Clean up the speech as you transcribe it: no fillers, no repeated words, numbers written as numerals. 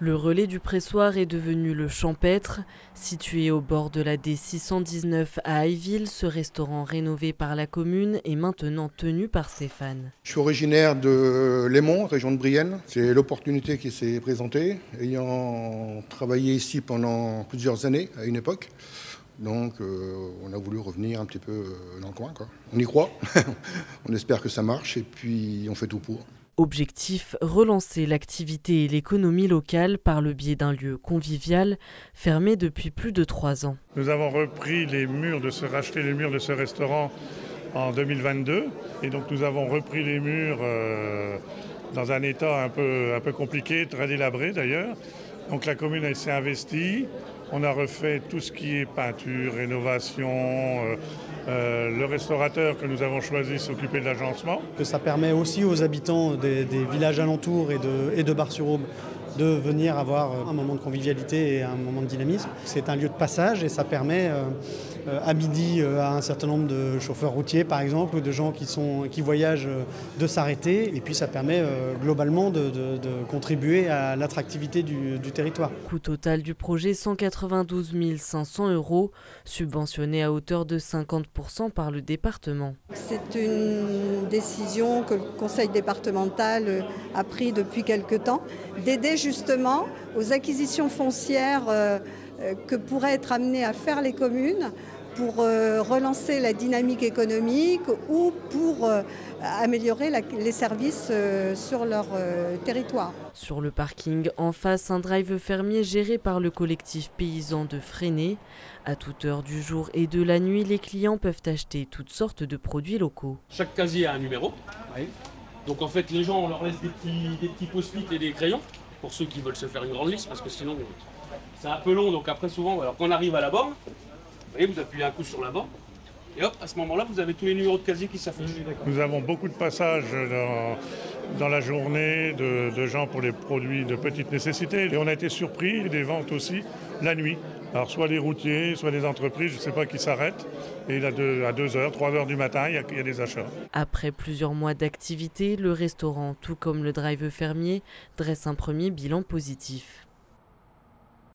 Le relais du pressoir est devenu le Champêtre. Situé au bord de la D619 à Ailleville, ce restaurant rénové par la commune est maintenant tenu par Stéphane. Je suis originaire de Lémont, région de Brienne. C'est l'opportunité qui s'est présentée, ayant travaillé ici pendant plusieurs années à une époque. Donc on a voulu revenir un petit peu dans le coin, quoi. On y croit, on espère que ça marche et puis on fait tout pour. Objectif, relancer l'activité et l'économie locale par le biais d'un lieu convivial fermé depuis plus de 3 ans. Nous avons racheté les murs de ce restaurant en 2022 et donc nous avons repris les murs dans un état un peu compliqué, très délabré d'ailleurs. Donc la commune s'est investie, on a refait tout ce qui est peinture, rénovation. Le restaurateur que nous avons choisi s'occupait de l'agencement. Ça permet aussi aux habitants des villages alentours et de Bar-sur-Aube de venir avoir un moment de convivialité et un moment de dynamisme. C'est un lieu de passage et ça permet à midi à un certain nombre de chauffeurs routiers par exemple ou de gens qui voyagent de s'arrêter et puis ça permet globalement de contribuer à l'attractivité du territoire. Coût total du projet 192 500 €, subventionné à hauteur de 50% par le département. C'est une décision que le conseil départemental a prise depuis quelque temps, d'aider justement aux acquisitions foncières que pourraient être amenées à faire les communes pour relancer la dynamique économique ou pour améliorer les services sur leur territoire. Sur le parking en face, un drive fermier géré par le collectif paysan de Fresnay. À toute heure du jour et de la nuit, les clients peuvent acheter toutes sortes de produits locaux. Chaque casier a un numéro. Oui. Donc en fait, les gens, on leur laisse des petits post-it et des crayons pour ceux qui veulent se faire une grande liste parce que sinon, c'est un peu long. Donc après, souvent, alors quand on arrive à la borne, vous voyez, vous appuyez un coup sur la borne. Et hop, à ce moment-là, vous avez tous les numéros de casier qui s'affichent. Nous avons beaucoup de passages dans la journée de gens pour les produits de petite nécessité. Et on a été surpris des ventes aussi la nuit. Alors soit les routiers, soit les entreprises, je ne sais pas qui s'arrêtent. Et à 2h, 3h du matin, il y a des achats. Après plusieurs mois d'activité, le restaurant, tout comme le drive fermier, dresse un premier bilan positif.